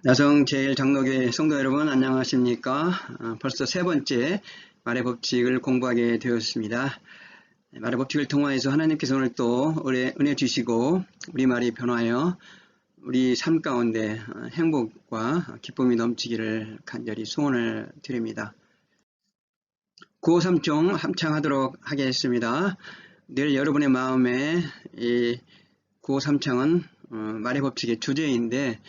나성 제일장로교회 성도 여러분 안녕하십니까? 벌써 세 번째 말의 법칙을 공부하게 되었습니다. 말의 법칙을 통하여서 하나님께서 오늘 또 은혜 주시고 우리 말이 변화하여 우리 삶 가운데 행복과 기쁨이 넘치기를 간절히 소원을 드립니다. 구호삼총 합창하도록 하겠습니다. 늘 여러분의 마음에 이 구호삼창은 말의 법칙의 주제인데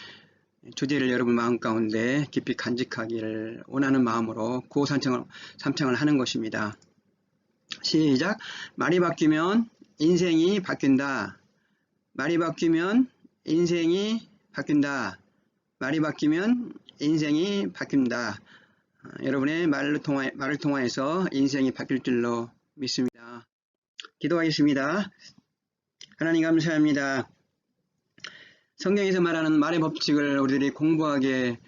주제를 여러분 마음 가운데 깊이 간직하기를 원하는 마음으로 구호삼창을 하는 것입니다. 시작. 말이 바뀌면 인생이 바뀐다. 말이 바뀌면 인생이 바뀐다. 말이 바뀌면 인생이 바뀐다. 여러분의 말을 통하여서 인생이 바뀔 줄로 믿습니다. 기도하겠습니다. 하나님 감사합니다. 성경에서 말하는 말의 법칙을 우리들이 공부하게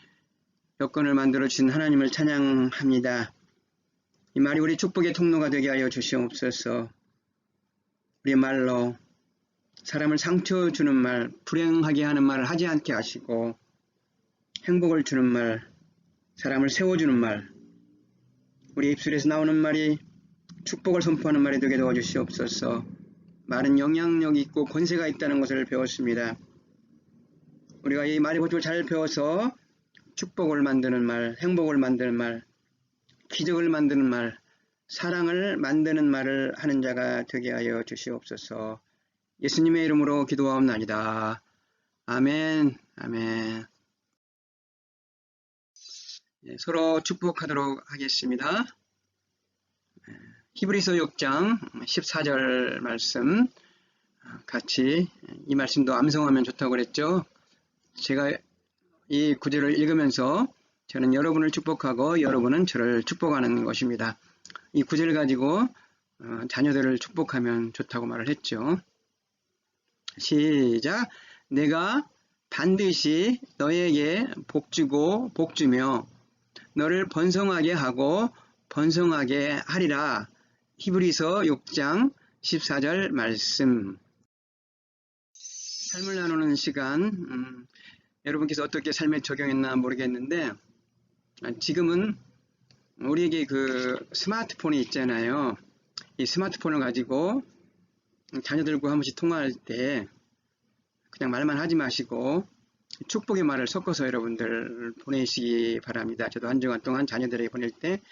여건을 만들어 주신 하나님을 찬양합니다. 이 말이 우리 축복의 통로가 되게 하여 주시옵소서. 우리의 말로 사람을 상처 주는 말, 불행하게 하는 말을 하지 않게 하시고 행복을 주는 말, 사람을 세워주는 말, 우리 입술에서 나오는 말이 축복을 선포하는 말이 되게 도와주시옵소서. 말은 영향력이 있고 권세가 있다는 것을 배웠습니다. 우리가 이 말의 법칙을 잘 배워서 축복을 만드는 말, 행복을 만드는 말, 기적을 만드는 말, 사랑을 만드는 말을 하는 자가 되게 하여 주시옵소서. 예수님의 이름으로 기도하옵나이다. 아멘. 아멘. 서로 축복하도록 하겠습니다. 히브리서 6장 14절 말씀 같이 이 말씀도 암송하면 좋다고 그랬죠. 제가 이 구절을 읽으면서 저는 여러분을 축복하고 여러분은 저를 축복하는 것입니다. 이 구절을 가지고 자녀들을 축복하면 좋다고 말을 했죠. 시작. 내가 반드시 너에게 복주고 복주며 너를 번성하게 하고 번성하게 하리라. 히브리서 6장 14절 말씀. 삶을 나누는 시간, 여러분께서 어떻게 삶에 적용했나 모르겠는데 지금은 우리에게 그 스마트폰이 있잖아요. 이 스마트폰을 가지고 자녀들과 한 번씩 통화할 때 그냥 말만 하지 마시고 축복의 말을 섞어서 여러분들 보내시기 바랍니다. 저도 한 주간 동안 자녀들에게 보낼 때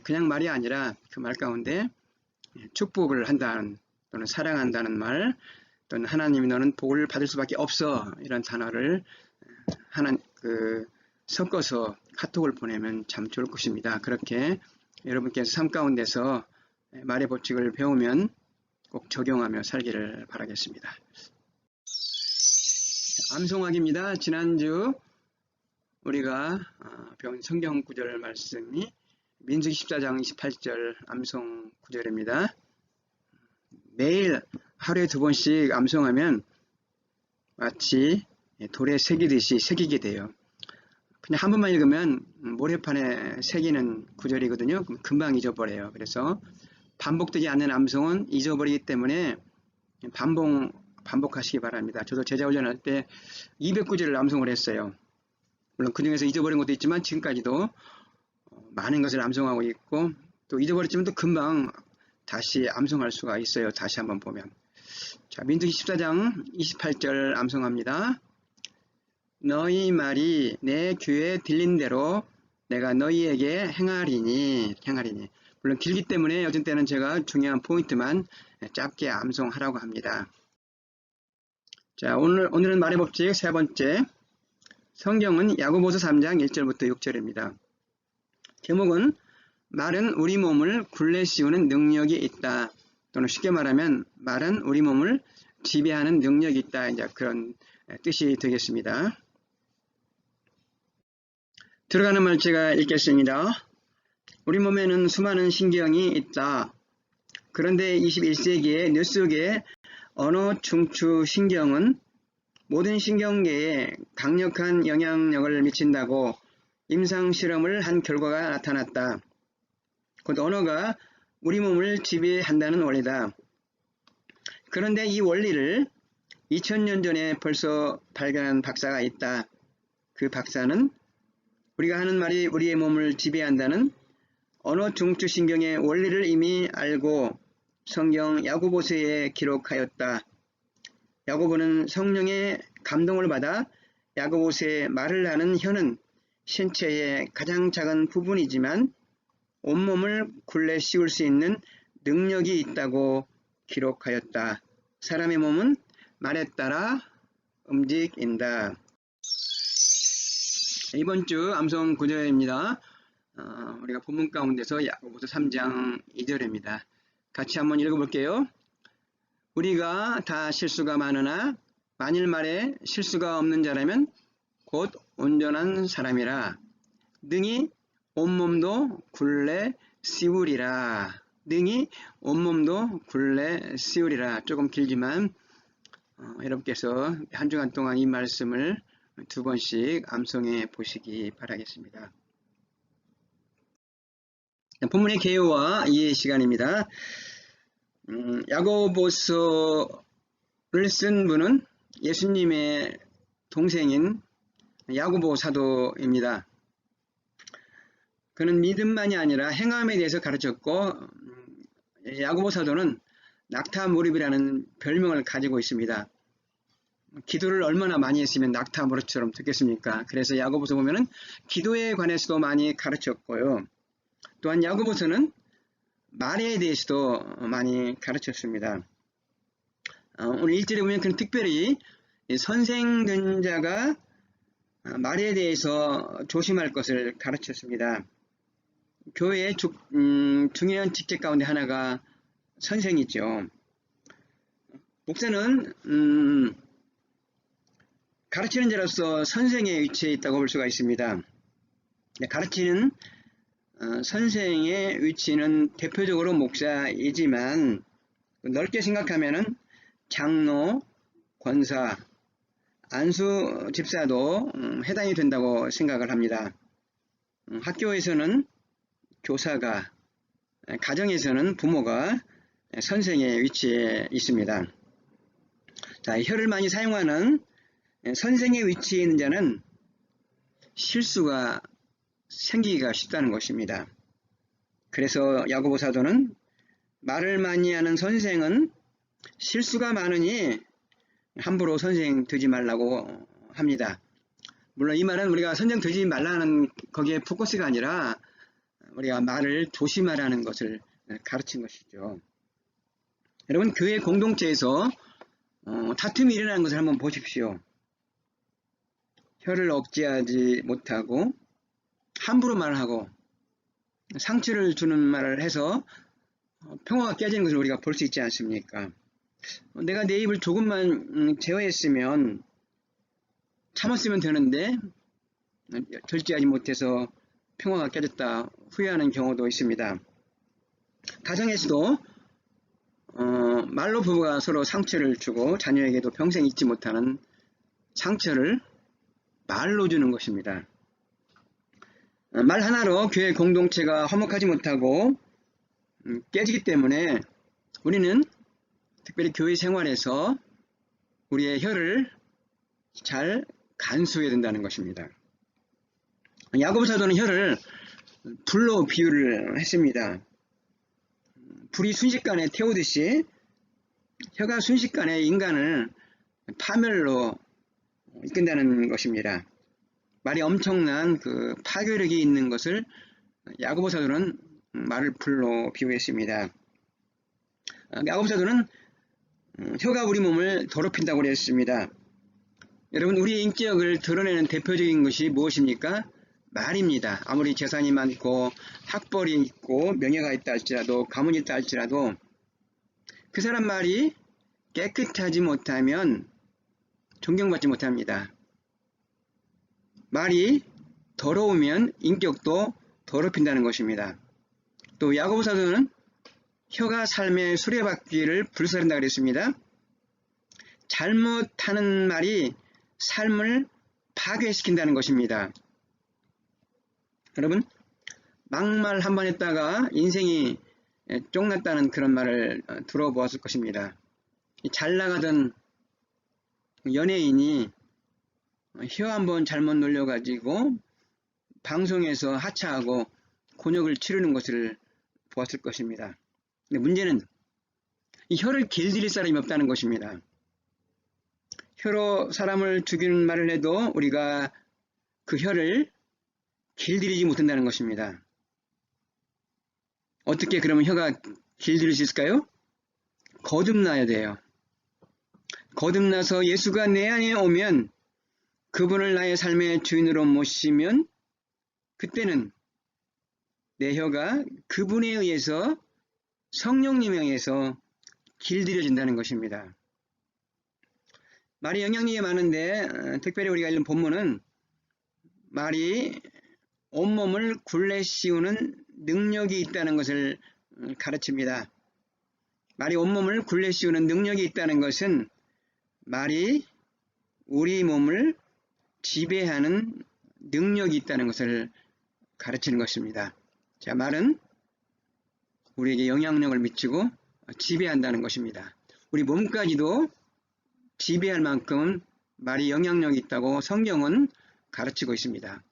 그냥 말이 아니라 그 말 가운데 축복을 한다는 또는 사랑한다는 말 또는 하나님이 너는 복을 받을 수밖에 없어 이런 단어를 섞어서 카톡을 보내면 참 좋을 것입니다. 그렇게 여러분께서 삶 가운데서 말의 법칙을 배우면 꼭 적용하며 살기를 바라겠습니다. 암송하기입니다. 지난주 우리가 배운 성경 구절 말씀이 민수기 14장 28절 암송 구절입니다. 매일 하루에 2번씩 암송하면 마치 돌에 새기듯이 새기게 돼요. 그냥 한 번만 읽으면 모래판에 새기는 구절이거든요. 금방 잊어버려요. 그래서 반복되지 않는 암송은 잊어버리기 때문에 반복하시기 바랍니다. 저도 제자훈련할 때 200구절을 암송을 했어요. 물론 그 중에서 잊어버린 것도 있지만 지금까지도 많은 것을 암송하고 있고 또 잊어버렸지만 또 금방 다시 암송할 수가 있어요. 다시 한번 보면. 자, 민수기 14장 28절 암송합니다. 너희 말이 내 귀에 들린 대로 내가 너희에게 행하리니. 물론 길기 때문에 어떤 때는 제가 중요한 포인트만 짧게 암송하라고 합니다. 자, 오늘은 말의 법칙 세 번째. 성경은 야고보서 3장 1절부터 6절입니다. 제목은 말은 우리 몸을 굴레 씌우는 능력이 있다. 또는 쉽게 말하면 말은 우리 몸을 지배하는 능력이 있다. 이제 그런 뜻이 되겠습니다. 들어가는 말 제가 읽겠습니다. 우리 몸에는 수많은 신경이 있다. 그런데 21세기의 뇌 속의 언어 중추 신경은 모든 신경계에 강력한 영향력을 미친다고 임상 실험을 한 결과가 나타났다. 곧 언어가 우리 몸을 지배한다는 원리다. 그런데 이 원리를 2000년 전에 벌써 발견한 박사가 있다. 그 박사는 우리가 하는 말이 우리의 몸을 지배한다는 언어 중추신경의 원리를 이미 알고 성경 야고보서에 기록하였다. 야고보는 성령의 감동을 받아 야고보서에 말을 하는 혀는 신체의 가장 작은 부분이지만 온몸을 굴레 씌울 수 있는 능력이 있다고 기록하였다. 사람의 몸은 말에 따라 움직인다. 이번 주 암송 구절입니다. 우리가 본문 가운데서 야고보서 3장 2절입니다. 같이 한번 읽어볼게요. 우리가 다 실수가 많으나 만일 말에 실수가 없는 자라면 곧 온전한 사람이라. 능히 온몸도 굴레 씌우리라. 능히 온몸도 굴레 씌우리라. 조금 길지만 여러분께서 한 주간 동안 이 말씀을 두 번씩 암송해 보시기 바라겠습니다. 본문의 개요와 이해 시간입니다. 야고보서를 쓴 분은 예수님의 동생인 야고보 사도입니다. 그는 믿음만이 아니라 행함에 대해서 가르쳤고 야고보 사도는 낙타무릎이라는 별명을 가지고 있습니다. 기도를 얼마나 많이 했으면 낙타무릎처럼 됐겠습니까? 그래서 야고보서 보면은 기도에 관해서도 많이 가르쳤고요. 또한 야고보서는 말에 대해서도 많이 가르쳤습니다. 오늘 1절에 보면 그는 특별히 선생된 자가 말에 대해서 조심할 것을 가르쳤습니다. 교회의 중요한 직책 가운데 하나가 선생이죠. 목사는 가르치는 자로서 선생의 위치에 있다고 볼 수가 있습니다. 가르치는 선생의 위치는 대표적으로 목사이지만 넓게 생각하면은 장로, 권사, 안수 집사도 해당이 된다고 생각을 합니다. 학교에서는 교사가, 가정에서는 부모가 선생의 위치에 있습니다. 자, 혀를 많이 사용하는 선생의 위치에 있는 자는 실수가 생기기가 쉽다는 것입니다. 그래서 야고보 사도는 말을 많이 하는 선생은 실수가 많으니 함부로 선생 되지 말라고 합니다. 물론 이 말은 우리가 선생 되지 말라는 거기에 포커스가 아니라 우리가 말을 조심하라는 것을 가르친 것이죠. 여러분, 교회 공동체에서 다툼이 일어나는 것을 한번 보십시오. 혀를 억제하지 못하고 함부로 말하고 상처를 주는 말을 해서 평화가 깨지는 것을 우리가 볼 수 있지 않습니까? 내가 내 입을 조금만 제어했으면 참았으면 되는데 절제하지 못해서 평화가 깨졌다 후회하는 경우도 있습니다. 가정에서도 말로 부부가 서로 상처를 주고 자녀에게도 평생 잊지 못하는 상처를 말로 주는 것입니다. 말 하나로 교회 공동체가 화목하지 못하고 깨지기 때문에 우리는 특별히 교회 생활에서 우리의 혀를 잘 간수해야 된다는 것입니다. 야고보 사도는 혀를 불로 비유를 했습니다. 불이 순식간에 태우듯이 혀가 순식간에 인간을 파멸로 이끈다는 것입니다. 말이 엄청난 그 파괴력이 있는 것을 야고보 사도는 말을 불로 비유했습니다. 야고보 사도는 혀가 우리 몸을 더럽힌다고 했습니다. 여러분, 우리의 인격을 드러내는 대표적인 것이 무엇입니까? 말입니다. 아무리 재산이 많고 학벌이 있고 명예가 있다 할지라도 가문이 있다 할지라도 그 사람 말이 깨끗하지 못하면 존경받지 못합니다. 말이 더러우면 인격도 더럽힌다는 것입니다. 또 야고보 사도는 혀가 삶의 수레바퀴를 불살른다 그랬습니다. 잘못하는 말이 삶을 파괴시킨다는 것입니다. 여러분, 막말 한 번 했다가 인생이 쫑났다는 그런 말을 들어보았을 것입니다. 잘 나가던 연예인이 혀 한번 잘못 놀려가지고 방송에서 하차하고 곤욕을 치르는 것을 보았을 것입니다. 근데 문제는 이 혀를 길들일 사람이 없다는 것입니다. 혀로 사람을 죽이는 말을 해도 우리가 그 혀를 길들이지 못한다는 것입니다. 어떻게 그러면 혀가 길들일 수 있을까요? 거듭나야 돼요. 거듭나서 예수가 내 안에 오면, 그분을 나의 삶의 주인으로 모시면, 그때는 내 혀가 그분에 의해서, 성령님에 의해서 길들여진다는 것입니다. 말이 영향력이 많은데 특별히 우리가 읽는 본문은 말이 온몸을 굴레 씌우는 능력이 있다는 것을 가르칩니다. 말이 온몸을 굴레 씌우는 능력이 있다는 것은 말이 우리 몸을 지배하는 능력이 있다는 것을 가르치는 것입니다. 자, 말은 우리에게 영향력을 미치고 지배한다는 것입니다. 우리 몸까지도 지배할 만큼 말이 영향력이 있다고 성경은 가르치고 있습니다.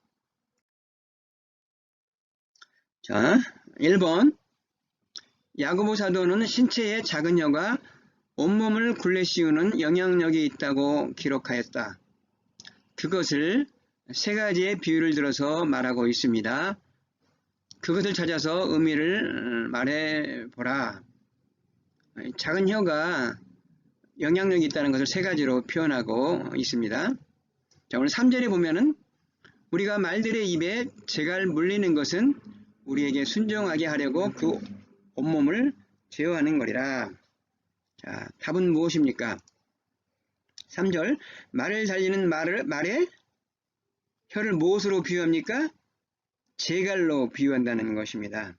자, 1번. 야고보 사도는 신체의 작은 혀가 온몸을 굴레 씌우는 영향력이 있다고 기록하였다. 그것을 세 가지의 비유를 들어서 말하고 있습니다. 그것을 찾아서 의미를 말해보라. 작은 혀가 영향력이 있다는 것을 세 가지로 표현하고 있습니다. 자, 오늘 3절에 보면은 우리가 말들의 입에 재갈 물리는 것은 우리에게 순종하게 하려고 그 온몸을 제어하는 거리라. 자, 답은 무엇입니까? 3절, 말을 달리는 말에 혀를 무엇으로 비유합니까? 재갈로 비유한다는 것입니다.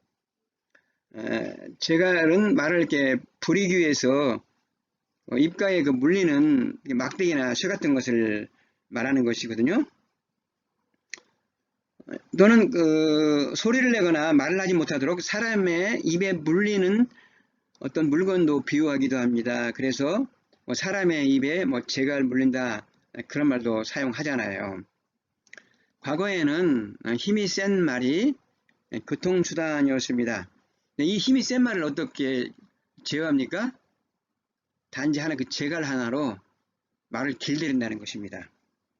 재갈은 말을 이렇게 부리기 위해서 입가에 그 물리는 막대기나 쇠 같은 것을 말하는 것이거든요. 또는 그 소리를 내거나 말을 하지 못하도록 사람의 입에 물리는 어떤 물건도 비유하기도 합니다. 그래서 사람의 입에 재갈 물린다, 그런 말도 사용하잖아요. 과거에는 힘이 센 말이 교통수단이었습니다. 이 힘이 센 말을 어떻게 제어합니까? 단지 하나, 그 재갈 하나로 말을 길들인다는 것입니다.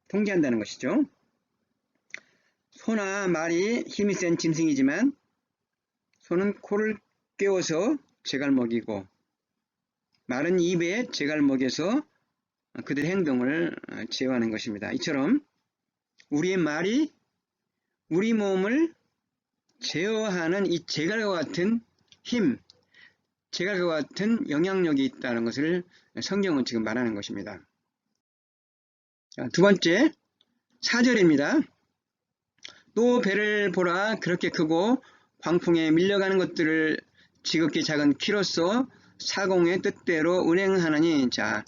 통제한다는 것이죠. 소나 말이 힘이 센 짐승이지만 소는 코를 깨워서 재갈 먹이고 말은 입에 재갈 먹여서 그들의 행동을 제어하는 것입니다. 이처럼 우리의 말이 우리 몸을 제어하는 이 재갈과 같은 힘, 재갈과 같은 영향력이 있다는 것을 성경은 지금 말하는 것입니다. 자, 두 번째, 4절입니다. 또 배를 보라, 그렇게 크고 광풍에 밀려가는 것들을 지극히 작은 키로서 사공의 뜻대로 운행하느니. 자,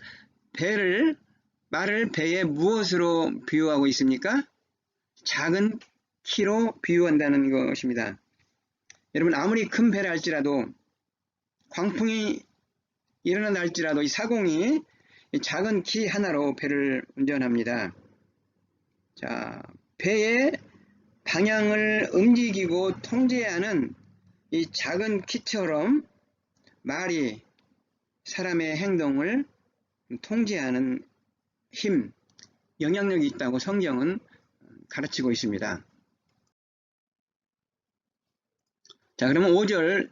말을 배에 무엇으로 비유하고 있습니까? 작은 키로 비유한다는 것입니다. 여러분, 아무리 큰 배라 할지라도, 광풍이 일어난다 할지라도 이 사공이 작은 키 하나로 배를 운전합니다. 자, 배의 방향을 움직이고 통제하는 이 작은 키처럼 말이 사람의 행동을 통제하는 힘, 영향력이 있다고 성경은 가르치고 있습니다. 자, 그러면 5절,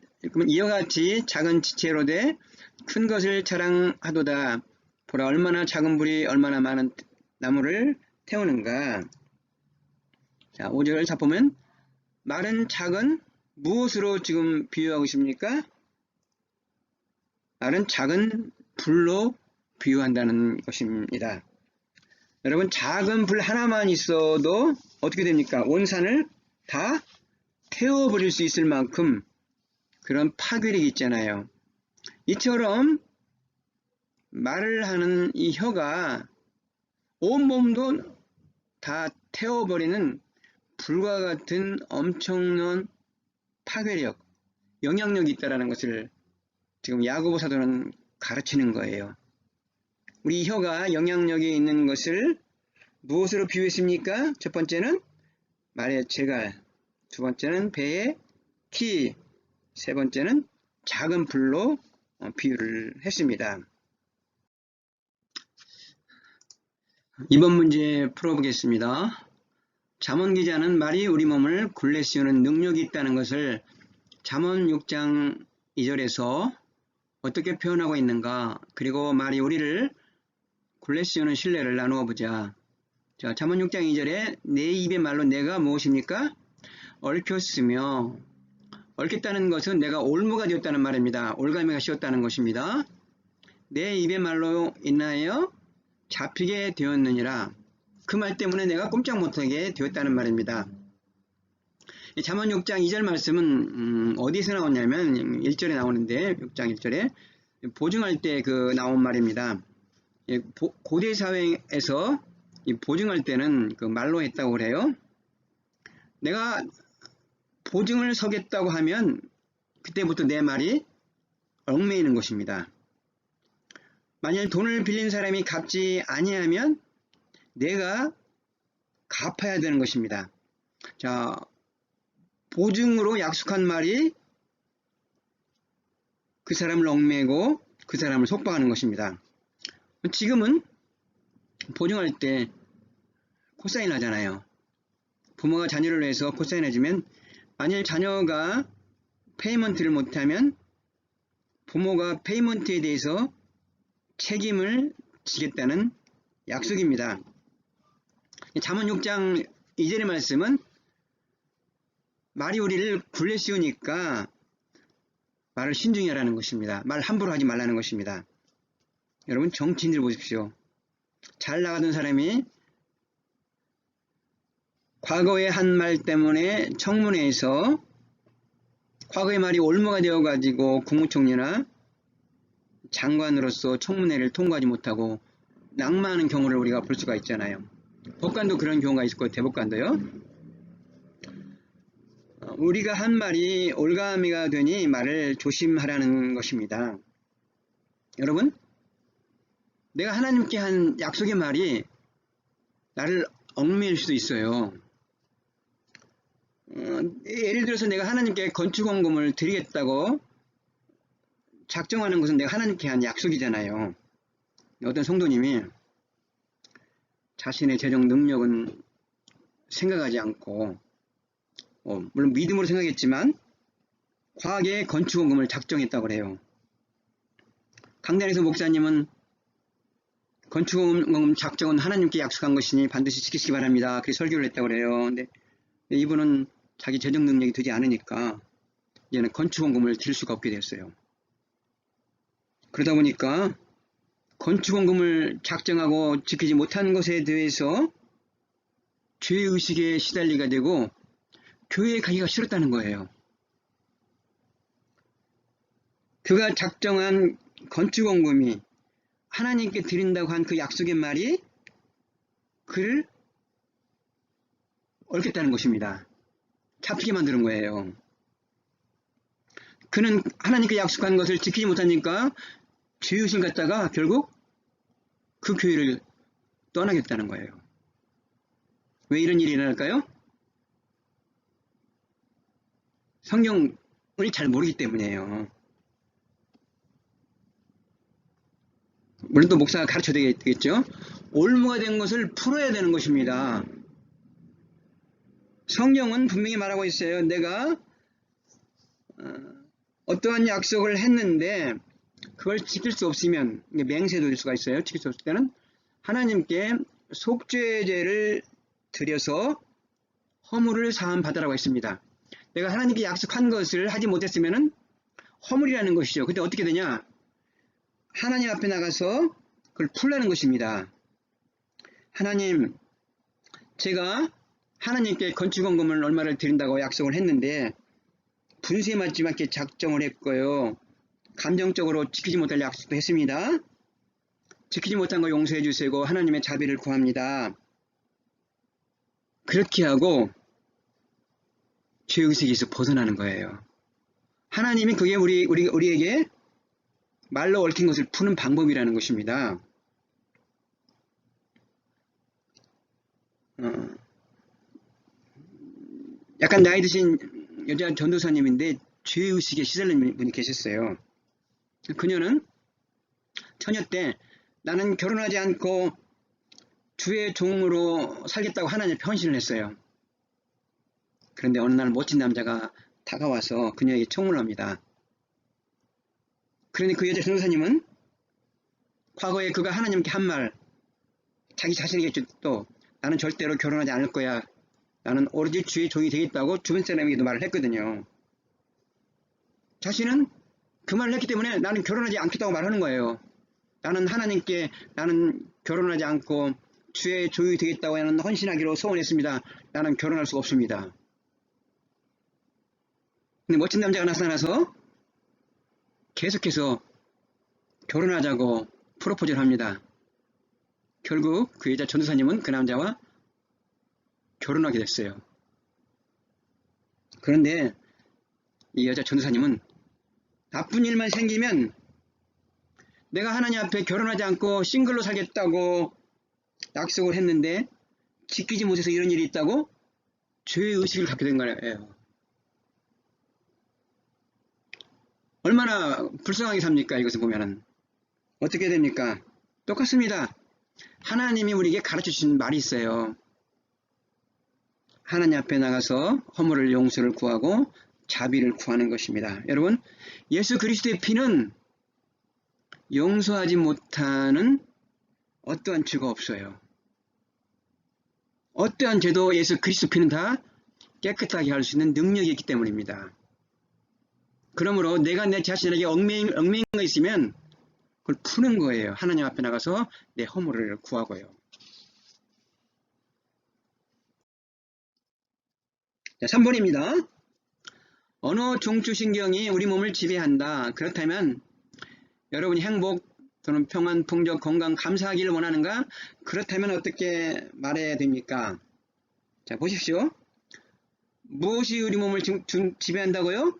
이와 같이 작은 지체로 돼 큰 것을 자랑하도다. 보라, 얼마나 작은 불이 얼마나 많은 나무를 태우는가. 자, 5절 자 보면 말은 작은 무엇으로 지금 비유하고 있습니까? 말은 작은 불로 비유한다는 것입니다. 여러분, 작은 불 하나만 있어도 어떻게 됩니까? 온 산을 다 태워버릴 수 있을 만큼 그런 파괴력이 있잖아요. 이처럼 말을 하는 이 혀가 온몸도 다 태워버리는 불과 같은 엄청난 파괴력, 영향력이 있다는 것을 지금 야고보 사도는 가르치는 거예요. 우리 혀가 영향력이 있는 것을 무엇으로 비유했습니까? 첫 번째는 말의 재갈, 두 번째는 배의 키, 세 번째는 작은 불로 비유를 했습니다. 이번 문제 풀어보겠습니다. 잠언 기자는 말이 우리 몸을 굴레 씌우는 능력이 있다는 것을 잠언 6장 2절에서 어떻게 표현하고 있는가, 그리고 말이 우리를 굴레 씌우는 신뢰를 나누어 보자. 자, 잠언 6장 2절에 내 입의 말로 내가 무엇입니까? 얽혔으며, 얽혔다는 것은 내가 올무가 되었다는 말입니다. 올가미가 씌었다는 것입니다. 내 입의 말로 인하여 잡히게 되었느니라. 그 말 때문에 내가 꼼짝 못하게 되었다는 말입니다. 잠언 6장 2절 말씀은 어디서 나오냐면 1절에 나오는데, 6장 1절에 보증할 때 나온 말입니다. 고대 사회에서 보증할 때는 말로 했다고 그래요. 내가 보증을 서겠다고 하면 그때부터 내 말이 얽매이는 것입니다. 만일 돈을 빌린 사람이 갚지 아니하면 내가 갚아야 되는 것입니다. 자, 보증으로 약속한 말이 그 사람을 얽매고 그 사람을 속박하는 것입니다. 지금은 보증할 때 코사인 하잖아요. 부모가 자녀를 위해서 코사인 해주면 만일 자녀가 페이먼트를 못하면 부모가 페이먼트에 대해서 책임을 지겠다는 약속입니다. 잠언 6장 2절의 말씀은 말이 우리를 굴레 씌우니까 말을 신중히 하라는 것입니다. 말 함부로 하지 말라는 것입니다. 여러분, 정치인들 보십시오. 잘 나가던 사람이 과거의 한 말 때문에 청문회에서 과거의 말이 올무가 되어가지고 국무총리나 장관으로서 청문회를 통과하지 못하고 낙마하는 경우를 우리가 볼 수가 있잖아요. 법관도 그런 경우가 있을 거예요. 대법관도요. 우리가 한 말이 올가미가 되니 말을 조심하라는 것입니다. 여러분, 내가 하나님께 한 약속의 말이 나를 얽매일 수도 있어요. 예를 들어서 내가 하나님께 건축원금을 드리겠다고 작정하는 것은 내가 하나님께 한 약속이잖아요. 어떤 성도님이 자신의 재정 능력은 생각하지 않고 물론 믿음으로 생각했지만 과하게 건축원금을 작정했다고 그래요. 강단에서 목사님은 건축원금 작정은 하나님께 약속한 것이니 반드시 지키시기 바랍니다. 그렇게 설교를 했다고 그래요. 근데 이분은 자기 재정 능력이 되지 않으니까 이제는 건축원금을 드릴 수가 없게 됐어요. 그러다 보니까 건축원금을 작정하고 지키지 못한 것에 대해서 죄의식에 시달리게 되고 교회에 가기가 싫었다는 거예요. 그가 작정한 건축원금이 하나님께 드린다고 한 그 약속의 말이 그를 얽혔다는 것입니다. 잡히게 만드는 거예요. 그는 하나님께 약속한 것을 지키지 못하니까 죄의식 갖다가 결국 그 교회를 떠나겠다는 거예요. 왜 이런 일이 일어날까요? 성경을 잘 모르기 때문이에요. 물론 또 목사가 가르쳐야 되겠죠. 올무가 된 것을 풀어야 되는 것입니다. 성경은 분명히 말하고 있어요. 내가 어떠한 약속을 했는데 그걸 지킬 수 없으면 맹세도 될 수가 있어요. 지킬 수 없을 때는 하나님께 속죄제를 드려서 허물을 사함 받으라고 했습니다. 내가 하나님께 약속한 것을 하지 못했으면 허물이라는 것이죠. 근데 어떻게 되냐? 하나님 앞에 나가서 그걸 풀라는 것입니다. 하나님, 제가 하나님께 건축원금을 얼마를 드린다고 약속을 했는데 분수에 맞지 않게 작정을 했고요. 감정적으로 지키지 못할 약속도 했습니다. 지키지 못한 거 용서해 주시고 하나님의 자비를 구합니다. 그렇게 하고 죄의식에서 벗어나는 거예요. 하나님이 그게 우리에게 말로 얽힌 것을 푸는 방법이라는 것입니다. 어, 약간 나이 드신 여자 전도사님인데 죄의식에 시달린 분이 계셨어요. 그녀는 처녀 때 나는 결혼하지 않고 주의 종으로 살겠다고 하나님께 헌신을 했어요. 그런데 어느 날 멋진 남자가 다가와서 그녀에게 청혼을 합니다. 그런데 그 여자 전도사님은 과거에 그가 하나님께 한 말, 자기 자신에게 또 나는 절대로 결혼하지 않을 거야. 나는 오로지 주의 종이 되겠다고 주변 사람에게도 말을 했거든요. 자신은 그 말을 했기 때문에 나는 결혼하지 않겠다고 말하는 거예요. 나는 하나님께 나는 결혼하지 않고 주의 종이 되겠다고 하는 헌신하기로 소원했습니다. 나는 결혼할 수가 없습니다. 근데 멋진 남자가 나타나서 계속해서 결혼하자고 프로포즈를 합니다. 결국 그 여자 전도사님은 그 남자와 결혼하게 됐어요. 그런데 이 여자 전도사님은 나쁜 일만 생기면 내가 하나님 앞에 결혼하지 않고 싱글로 살겠다고 약속을 했는데 지키지 못해서 이런 일이 있다고 죄의식을 갖게 된 거예요. 얼마나 불쌍하게 삽니까? 이것을 보면은 어떻게 됩니까? 똑같습니다. 하나님이 우리에게 가르쳐 주신 말이 있어요. 하나님 앞에 나가서 허물을 용서를 구하고 자비를 구하는 것입니다. 여러분, 예수 그리스도의 피는 용서하지 못하는 어떠한 죄가 없어요. 어떠한 죄도 예수 그리스도 피는 다 깨끗하게 할 수 있는 능력이 있기 때문입니다. 그러므로 내가 내 자신에게 얽매인 거 있으면 그걸 푸는 거예요. 하나님 앞에 나가서 내 허물을 구하고요. 자, 3번입니다. 언어 중추신경이 우리 몸을 지배한다. 그렇다면 여러분이 행복 또는 평안, 풍족, 건강, 감사하기를 원하는가? 그렇다면 어떻게 말해야 됩니까? 자, 보십시오. 무엇이 우리 몸을 지배한다고요?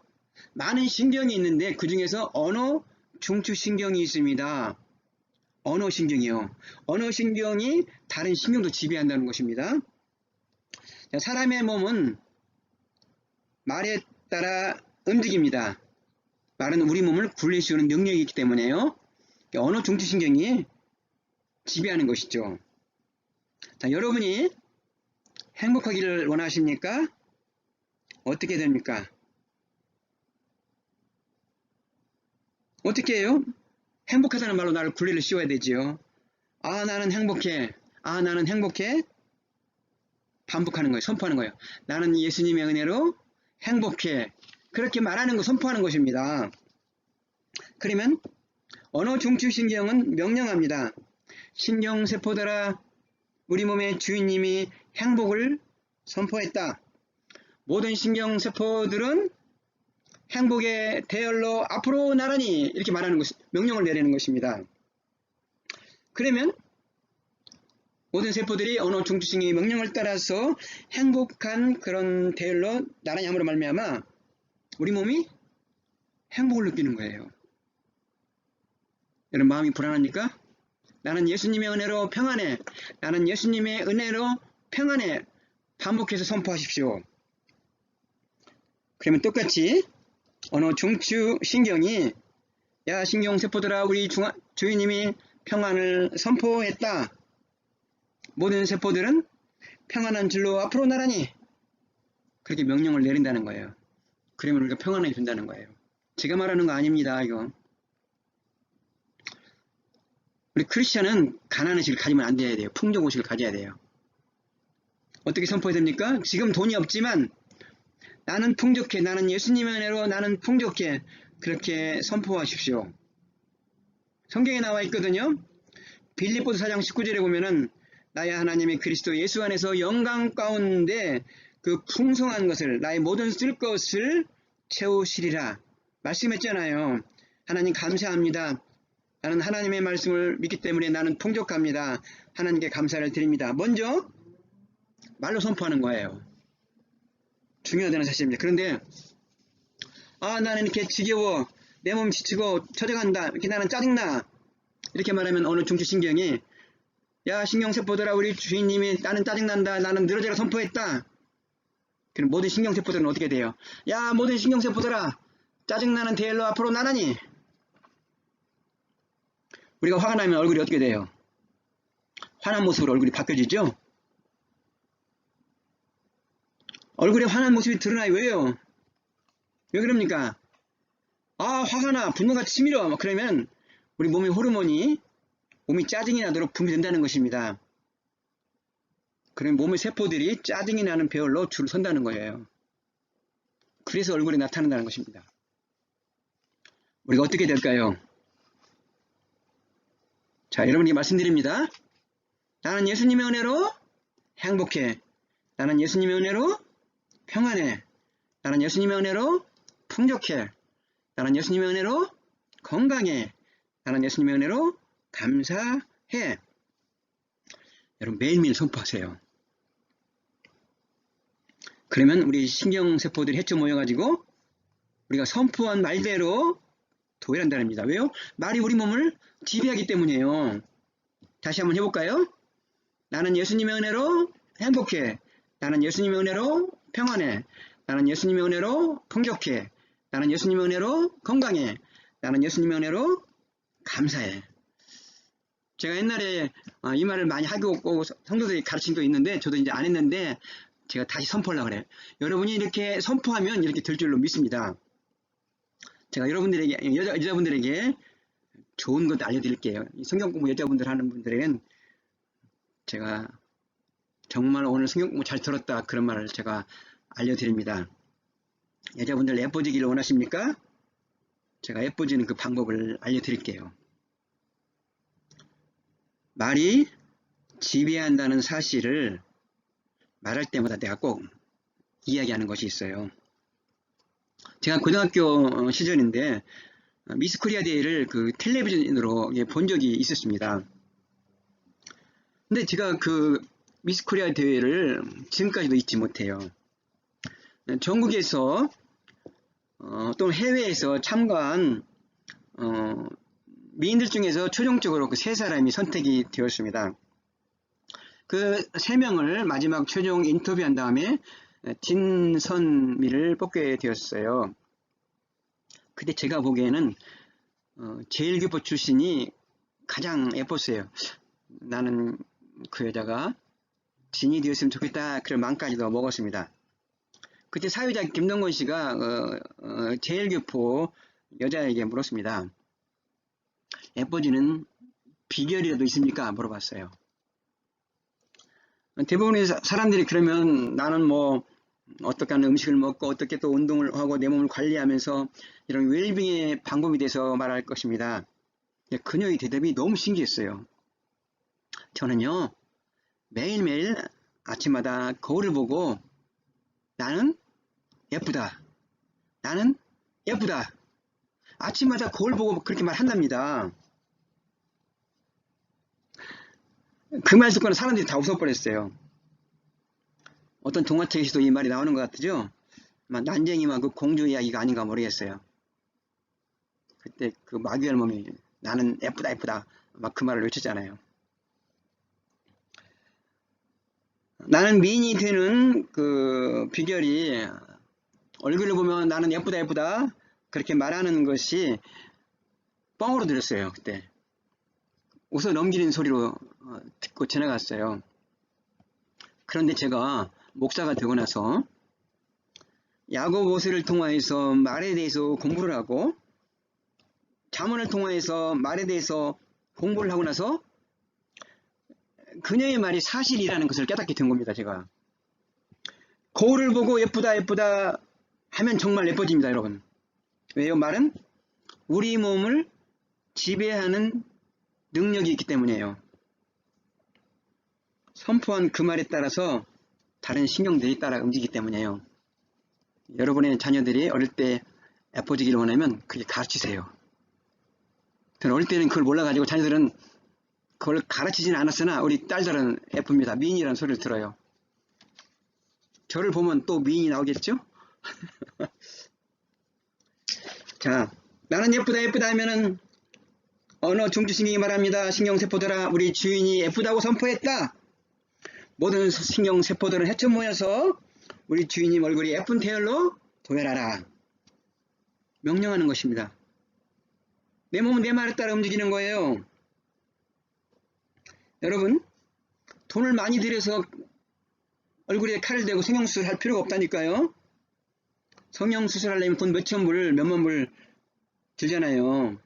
많은 신경이 있는데 그 중에서 언어 중추신경이 있습니다. 언어신경이요. 언어신경이 다른 신경도 지배한다는 것입니다. 자, 사람의 몸은 말에 따라 움직입니다. 말은 우리 몸을 굴릴 수 있는 능력이 있기 때문에요. 언어 중추신경이 지배하는 것이죠. 자, 여러분이 행복하기를 원하십니까? 어떻게 됩니까? 어떻게 해요? 행복하다는 말로 나를 굴레를 씌워야 되지요. 아, 나는 행복해. 아, 나는 행복해. 반복하는 거예요. 선포하는 거예요. 나는 예수님의 은혜로 행복해. 그렇게 말하는 거, 선포하는 것입니다. 그러면 언어 중추신경은 명령합니다. 신경세포들아, 우리 몸의 주인님이 행복을 선포했다. 모든 신경세포들은 행복의 대열로 앞으로 나란히 이렇게 말하는 것, 명령을 내리는 것입니다. 그러면 모든 세포들이 언어 중추신경의 명령을 따라서 행복한 그런 대열로 나란히 함으로 말미암아 우리 몸이 행복을 느끼는 거예요. 여러분, 마음이 불안합니까? 나는 예수님의 은혜로 평안해. 나는 예수님의 은혜로 평안해. 반복해서 선포하십시오. 그러면 똑같이 언어 중추신경이 야, 신경세포들아, 우리 주인님이 평안을 선포했다. 모든 세포들은 평안한 줄로 앞으로 나란히 그렇게 명령을 내린다는 거예요. 그러면 우리가 평안하게 된다는 거예요. 제가 말하는 거 아닙니다. 이거. 우리 크리스찬은 가난의식을 가지면 안 돼야 돼요. 풍족의식을 가져야 돼요. 어떻게 선포해야 됩니까? 지금 돈이 없지만 나는 풍족해. 나는 예수님의 은혜로 나는 풍족해. 그렇게 선포하십시오. 성경에 나와 있거든요. 빌립보서 4장 19절에 보면은 나의 하나님의 그리스도 예수 안에서 영광 가운데 그 풍성한 것을 나의 모든 쓸 것을 채우시리라 말씀했잖아요. 하나님 감사합니다. 나는 하나님의 말씀을 믿기 때문에 나는 풍족합니다. 하나님께 감사를 드립니다. 먼저 말로 선포하는 거예요. 중요하다는 사실입니다. 그런데 아, 나는 이렇게 지겨워. 내 몸 지치고 처져간다. 이렇게 나는 짜증나. 이렇게 말하면 어느 중추신경이 야, 신경세포들아, 우리 주인님이 나는 짜증난다, 나는 늘어져라 선포했다. 그럼 모든 신경세포들은 어떻게 돼요? 야, 모든 신경세포들아, 짜증나는 데일로 앞으로 나라니. 우리가 화가 나면 얼굴이 어떻게 돼요? 화난 모습으로 얼굴이 바뀌어지죠? 얼굴에 화난 모습이 드러나요. 왜요? 왜 그럽니까? 아, 화가 나, 분노가 치밀어. 그러면 우리 몸의 호르몬이, 몸이 짜증이 나도록 분비된다는 것입니다. 그러면 몸의 세포들이 짜증이 나는 배열로 줄을 선다는 거예요. 그래서 얼굴에 나타난다는 것입니다. 우리가 어떻게 될까요? 자, 여러분에게 말씀드립니다. 나는 예수님의 은혜로 행복해. 나는 예수님의 은혜로 평안해. 나는 예수님의 은혜로 풍족해. 나는 예수님의 은혜로 건강해. 나는 예수님의 은혜로 감사해. 여러분 매일매일 선포하세요. 그러면 우리 신경세포들이 해쳐 모여가지고 우리가 선포한 말대로 도일한다는 겁니다. 왜요? 말이 우리 몸을 지배하기 때문이에요. 다시 한번 해볼까요? 나는 예수님의 은혜로 행복해. 나는 예수님의 은혜로 평안해. 나는 예수님의 은혜로 풍족해. 나는 예수님의 은혜로 건강해. 나는 예수님의 은혜로 감사해. 제가 옛날에 이 말을 많이 하고 성도들이 가르친 게 있는데 저도 이제 안 했는데 제가 다시 선포하려고 그래요. 여러분이 이렇게 선포하면 이렇게 될 줄로 믿습니다. 제가 여러분들에게, 여자분들에게 좋은 것 알려드릴게요. 성경 공부 여자분들 하는 분들에겐 제가 정말 오늘 성경 공부 잘 들었다 그런 말을 제가 알려드립니다. 여자분들 예뻐지기를 원하십니까? 제가 예뻐지는 그 방법을 알려드릴게요. 말이 지배한다는 사실을 말할 때마다 내가 꼭 이야기하는 것이 있어요. 제가 고등학교 시절인데 미스 코리아 대회를 그 텔레비전으로 본 적이 있었습니다. 근데 제가 그 미스 코리아 대회를 지금까지도 잊지 못해요. 전국에서 또는 해외에서 참가한 미인들 중에서 최종적으로 그 세 사람이 선택이 되었습니다. 그 세 명을 마지막 최종 인터뷰한 다음에 진선미를 뽑게 되었어요. 근데 제가 보기에는 제일교포 출신이 가장 예뻤어요. 나는 그 여자가 진이 되었으면 좋겠다 그런 마음까지도 먹었습니다. 그때 사회자 김동건 씨가 제일교포 여자에게 물었습니다. 예뻐지는 비결이라도 있습니까? 물어봤어요. 대부분의 사람들이 그러면 나는 뭐 어떻게 하는 음식을 먹고 어떻게 또 운동을 하고 내 몸을 관리하면서 이런 웰빙의 방법에 대해서 말할 것입니다. 그녀의 대답이 너무 신기했어요. 저는요 매일매일 아침마다 거울을 보고 나는 예쁘다. 나는 예쁘다. 아침마다 거울 보고 그렇게 말한답니다. 그 말 듣고는 사람들이 다 웃어버렸어요. 어떤 동화책에서도 이 말이 나오는 것 같죠? 난쟁이만 그 공주 이야기가 아닌가 모르겠어요. 그때 그 마귀 할멈이 나는 예쁘다 예쁘다 막 그 말을 외쳤잖아요. 나는 미인이 되는 그 비결이 얼굴을 보면 나는 예쁘다 예쁘다 그렇게 말하는 것이 뻥으로 들었어요. 그때 웃어 넘기는 소리로 듣고 지나갔어요. 그런데 제가 목사가 되고 나서 야고보서를 통하여서 말에 대해서 공부를 하고 잠언을 통하여서 말에 대해서 공부를 하고 나서 그녀의 말이 사실이라는 것을 깨닫게 된 겁니다. 제가 거울을 보고 예쁘다 예쁘다 하면 정말 예뻐집니다. 여러분 왜요? 말은 우리 몸을 지배하는 능력이 있기 때문이에요. 선포한 그 말에 따라서 다른 신경들이 따라 움직이기 때문이에요. 여러분의 자녀들이 어릴 때 예뻐지기를 원하면 그렇게 가르치세요. 저는 어릴 때는 그걸 몰라가지고 자녀들은 그걸 가르치지는 않았으나 우리 딸들은 예쁩니다. 미인이라는 소리를 들어요. 저를 보면 또 미인이 나오겠죠? 자, 나는 예쁘다 예쁘다 하면은 언어 중추신경이 말합니다. 신경세포들아, 우리 주인이 예쁘다고 선포했다. 모든 신경세포들은 해쳐 모여서 우리 주인님 얼굴이 예쁜 태열로 도열하라. 명령하는 것입니다. 내 몸은 내 말에 따라 움직이는 거예요. 여러분, 돈을 많이 들여서 얼굴에 칼을 대고 성형수술 할 필요가 없다니까요. 성형수술 하려면 돈 몇천 불, 몇만 불 들잖아요.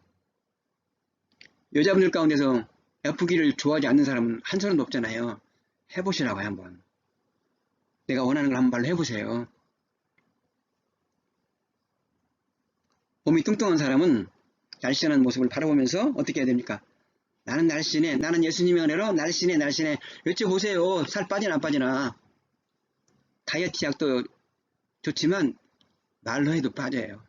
여자분들 가운데서 예쁘기를 좋아하지 않는 사람은 한 사람도 없잖아요. 해보시라고요, 한번. 내가 원하는 걸 한번 해보세요. 몸이 뚱뚱한 사람은 날씬한 모습을 바라보면서 어떻게 해야 됩니까? 나는 날씬해. 나는 예수님의 은혜로 날씬해. 여쭤보세요. 살 빠지나 안 빠지나. 다이어트 약도 좋지만 말로 해도 빠져요.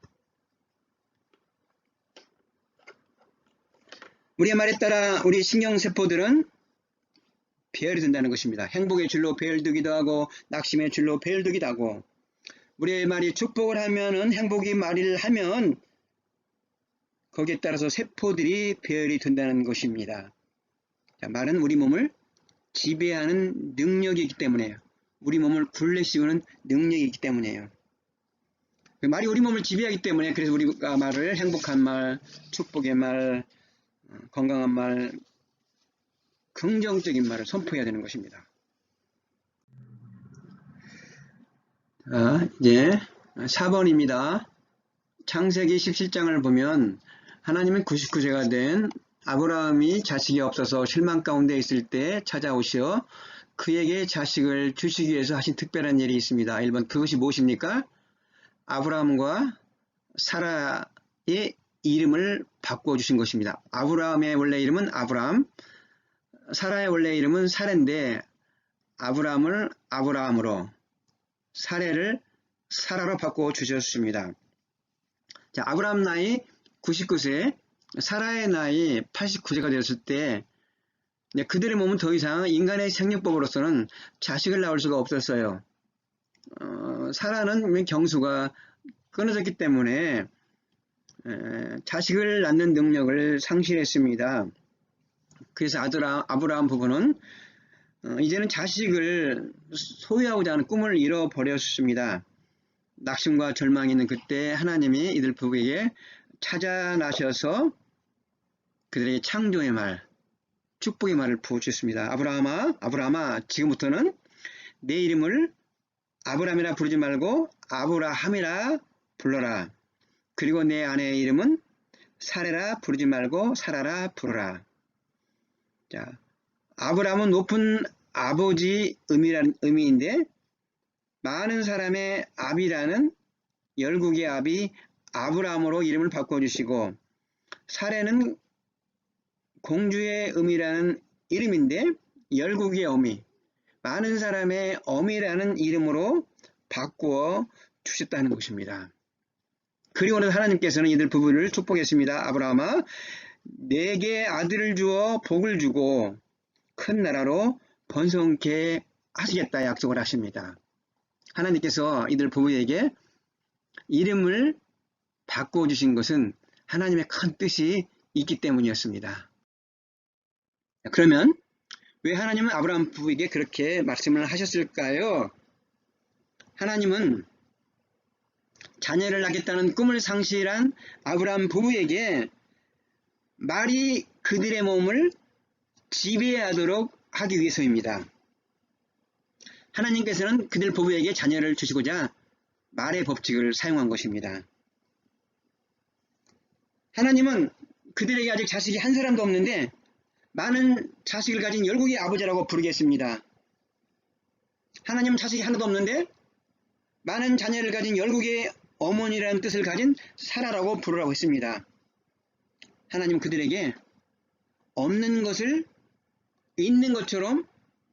우리의 말에 따라 우리 신경세포들은 배열이 된다는 것입니다. 행복의 줄로 배열되기도 하고 낙심의 줄로 배열되기도 하고, 우리의 말이 축복을 하면은 행복이 말을 하면 거기에 따라서 세포들이 배열이 된다는 것입니다. 자, 말은 우리 몸을 지배하는 능력이기 때문에요. 우리 몸을 굴레씌우는 능력이 있기 때문이에요. 말이 우리 몸을 지배하기 때문에, 그래서 우리가 말을 행복한 말, 축복의 말, 건강한 말, 긍정적인 말을 선포해야 되는 것입니다. 이제 4번입니다. 창세기 17장을 보면 하나님은 99세가 된 아브라함이 자식이 없어서 실망 가운데 있을 때 찾아오시어 그에게 자식을 주시기 위해서 하신 특별한 일이 있습니다. 1번, 그것이 무엇입니까? 아브라함과 사라의 이름을 바꿔주신 것입니다. 아브라함의 원래 이름은 아브람, 사라의 원래 이름은 사레인데 아브라함을 아브라함으로, 사레를 사라로 바꿔주셨습니다. 자, 아브라함 나이 99세, 사라의 나이 89세가 되었을 때 그들의 몸은 더 이상 인간의 생육법으로서는 자식을 낳을 수가 없었어요. 사라는 경수가 끊어졌기 때문에 자식을 낳는 능력을 상실했습니다. 그래서 아브라함 부부는 이제는 자식을 소유하고자 하는 꿈을 잃어버렸습니다. 낙심과 절망이 있는 그때 하나님이 이들 부부에게 찾아 나셔서 그들에게 창조의 말, 축복의 말을 부어주셨습니다. 아브라함아, 지금부터는 내 이름을 아브람이라 부르지 말고 아브라함이라 불러라. 그리고 내 아내의 이름은 사레라 부르지 말고 사라라 부르라. 자, 아브라함은 높은 아버지 의미인데, 많은 사람의 아비라는 열국의 아비 아브라함으로 이름을 바꿔주시고, 사레는 공주의 의미라는 이름인데 열국의 어미, 많은 사람의 어미라는 이름으로 바꾸어 주셨다는 것입니다. 그리고는 하나님께서는 이들 부부를 축복했습니다. 아브라함아, 내게 아들을 주어 복을 주고 큰 나라로 번성케 하시겠다 약속을 하십니다. 하나님께서 이들 부부에게 이름을 바꿔주신 것은 하나님의 큰 뜻이 있기 때문이었습니다. 그러면 왜 하나님은 아브라함 부부에게 그렇게 말씀을 하셨을까요? 하나님은 자녀를 낳겠다는 꿈을 상실한 아브라함 부부에게 말이 그들의 몸을 지배하도록 하기 위해서입니다. 하나님께서는 그들 부부에게 자녀를 주시고자 말의 법칙을 사용한 것입니다. 하나님은 그들에게 아직 자식이 한 사람도 없는데 많은 자식을 가진 열국의 아버지라고 부르겠습니다. 하나님은 자식이 하나도 없는데 많은 자녀를 가진 열국의 어머니라는 뜻을 가진 사라라고 부르라고 했습니다. 하나님은 그들에게 없는 것을 있는 것처럼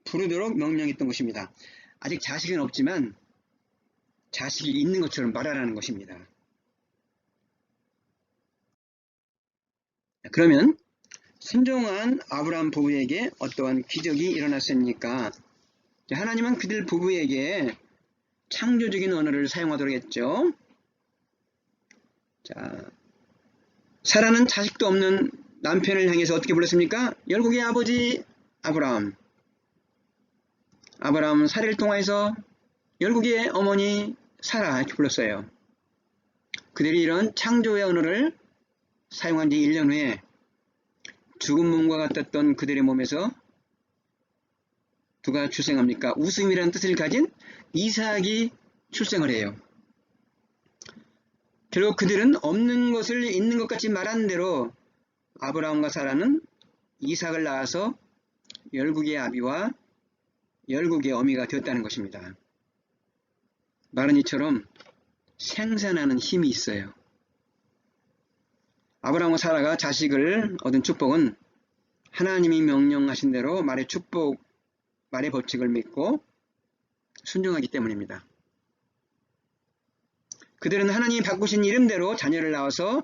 부르도록 명령했던 것입니다. 아직 자식은 없지만 자식이 있는 것처럼 말하라는 것입니다. 그러면 순종한 아브라함 부부에게 어떠한 기적이 일어났습니까? 하나님은 그들 부부에게 창조적인 언어를 사용하도록 했죠. 자, 사라는 자식도 없는 남편을 향해서 어떻게 불렀습니까? 열국의 아버지 아브라함. 아브라함은 사례를 통해서 열국의 어머니 사라 이렇게 불렀어요. 그들이 이런 창조의 언어를 사용한 지 1년 후에 죽은 몸과 같았던 그들의 몸에서 누가 출생합니까? 웃음이라는 뜻을 가진 이삭이 출생을 해요. 결국 그들은 없는 것을 있는 것 같이 말하는 대로 아브라함과 사라는 이삭을 낳아서 열국의 아비와 열국의 어미가 되었다는 것입니다. 말은 이처럼 생산하는 힘이 있어요. 아브라함과 사라가 자식을 얻은 축복은 하나님이 명령하신 대로 말의 축복, 말의 법칙을 믿고 순종하기 때문입니다. 그들은 하나님이 바꾸신 이름대로 자녀를 낳아서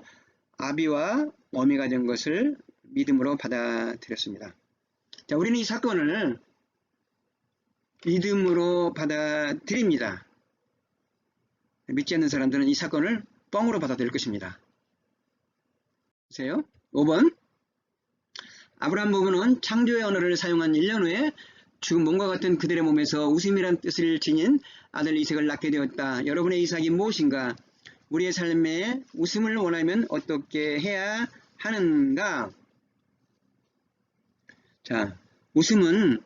아비와 어미가 된 것을 믿음으로 받아들였습니다. 자, 우리는 이 사건을 믿음으로 받아들입니다. 믿지 않는 사람들은 이 사건을 뻥으로 받아들일 것입니다. 보세요. 5번. 아브라함 부부는 창조의 언어를 사용한 1년 후에 죽은 몸과 같은 그들의 몸에서 웃음이란 뜻을 지닌 아들 이삭을 낳게 되었다. 여러분의 이삭이 무엇인가? 우리의 삶에 웃음을 원하면 어떻게 해야 하는가? 자, 웃음은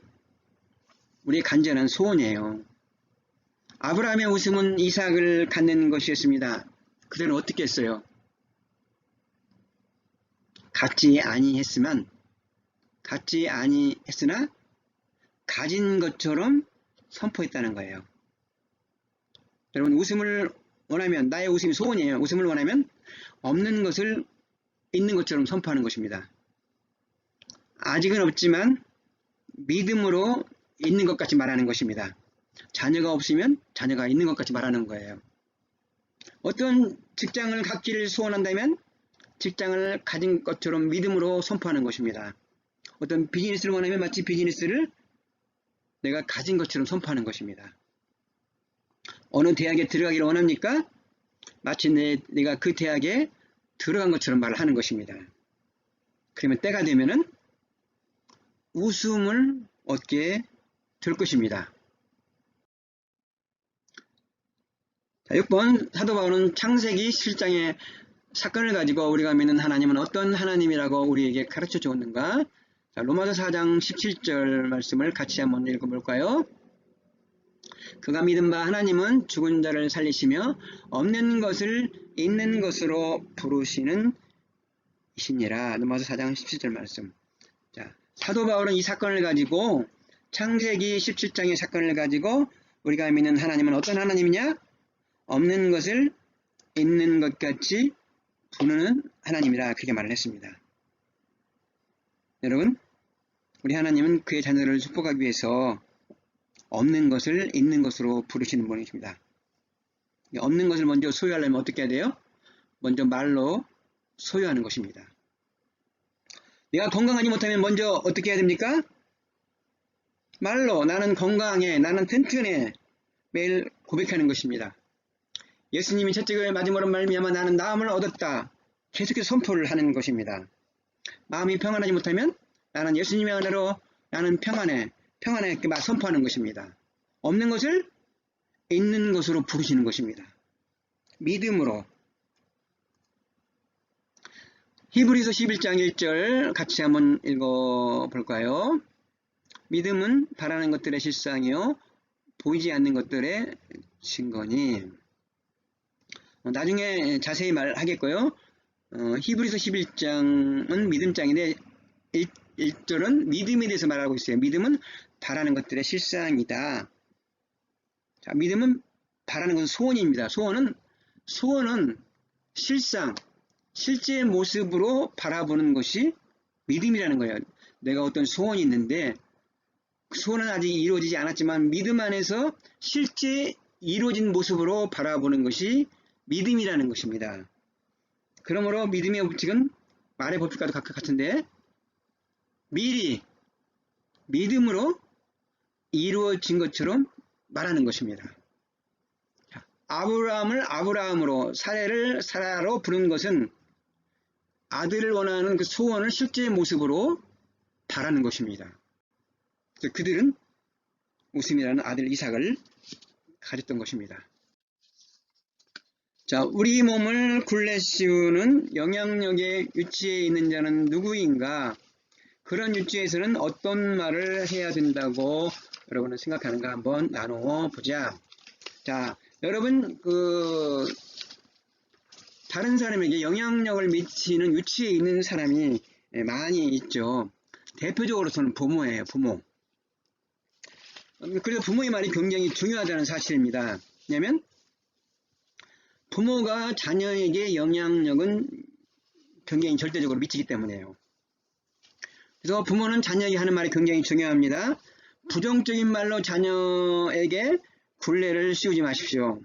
우리의 간절한 소원이에요. 아브라함의 웃음은 이삭을 갖는 것이었습니다. 그들은 어떻게 했어요? 갖지 아니했으나 가진 것처럼 선포했다는 거예요. 여러분, 웃음을 원하면, 나의 웃음이 소원이에요. 웃음을 원하면 없는 것을 있는 것처럼 선포하는 것입니다. 아직은 없지만 믿음으로 있는 것 같이 말하는 것입니다. 자녀가 없으면 자녀가 있는 것 같이 말하는 거예요. 어떤 직장을 갖기를 소원한다면 직장을 가진 것처럼 믿음으로 선포하는 것입니다. 어떤 비즈니스를 원하면 마치 비즈니스를 내가 가진 것처럼 선포하는 것입니다. 어느 대학에 들어가기를 원합니까? 마치 내가 그 대학에 들어간 것처럼 말을 하는 것입니다. 그러면 때가 되면은 웃음을 얻게 될 것입니다. 자, 6번 사도 바울은 창세기 7장의 사건을 가지고 우리가 믿는 하나님은 어떤 하나님이라고 우리에게 가르쳐 주었는가? 자, 로마서 4장 17절 말씀을 같이 한번 읽어볼까요? 그가 믿은 바 하나님은 죽은 자를 살리시며 없는 것을 있는 것으로 부르시는 이시니라. 로마서 4장 17절 말씀. 자, 사도 바울은 이 사건을 가지고 창세기 17장의 사건을 가지고 우리가 믿는 하나님은 어떤 하나님이냐? 없는 것을 있는 것 같이 부르는 하나님이라 그렇게 말을 했습니다. 여러분, 우리 하나님은 그의 자녀를 축복하기 위해서 없는 것을 있는 것으로 부르시는 분이십니다. 없는 것을 먼저 소유하려면 어떻게 해야 돼요? 먼저 말로 소유하는 것입니다. 내가 건강하지 못하면 먼저 어떻게 해야 됩니까? 말로 나는 건강해, 나는 튼튼해 매일 고백하는 것입니다. 예수님이 첫째 교회 마지막으로 말미암아 나는 나음을 얻었다. 계속해서 선포를 하는 것입니다. 마음이 평안하지 못하면 나는 예수님의 은혜로 나는 평안해 이렇게 선포하는 것입니다. 없는 것을 있는 것으로 부르시는 것입니다. 믿음으로. 히브리서 11장 1절 같이 한번 읽어볼까요? 믿음은 바라는 것들의 실상이요 보이지 않는 것들의 증거니. 나중에 자세히 말하겠고요. 히브리서 11장은 믿음장인데 1절은 믿음에 대해서 말하고 있어요. 믿음은 바라는 것들의 실상이다. 자, 믿음은 바라는 것은 소원입니다. 소원은 실상, 실제 모습으로 바라보는 것이 믿음이라는 거예요. 내가 어떤 소원이 있는데 그 소원은 아직 이루어지지 않았지만 믿음 안에서 실제 이루어진 모습으로 바라보는 것이 믿음이라는 것입니다. 그러므로 믿음의 법칙은 말의 법칙과도 각각 같은데 미리 믿음으로 이루어진 것처럼 말하는 것입니다. 아브라함을 아브라함으로 사례를 사라로 부른 것은 아들을 원하는 그 소원을 실제 모습으로 바라는 것입니다. 그들은 웃음이라는 아들 이삭을 가졌던 것입니다. 자, 우리 몸을 굴레 씌우는 영향력의 위치에 있는 자는 누구인가? 그런 위치에서는 어떤 말을 해야 된다고 여러분은 생각하는가 한번 나누어 보자. 자, 여러분 다른 사람에게 영향력을 미치는 위치에 있는 사람이 많이 있죠. 대표적으로서는 부모예요. 부모. 그래서 부모의 말이 굉장히 중요하다는 사실입니다. 왜냐하면 부모가 자녀에게 영향력은 굉장히 절대적으로 미치기 때문에요. 그래서 부모는 자녀에게 하는 말이 굉장히 중요합니다. 부정적인 말로 자녀에게 굴레를 씌우지 마십시오.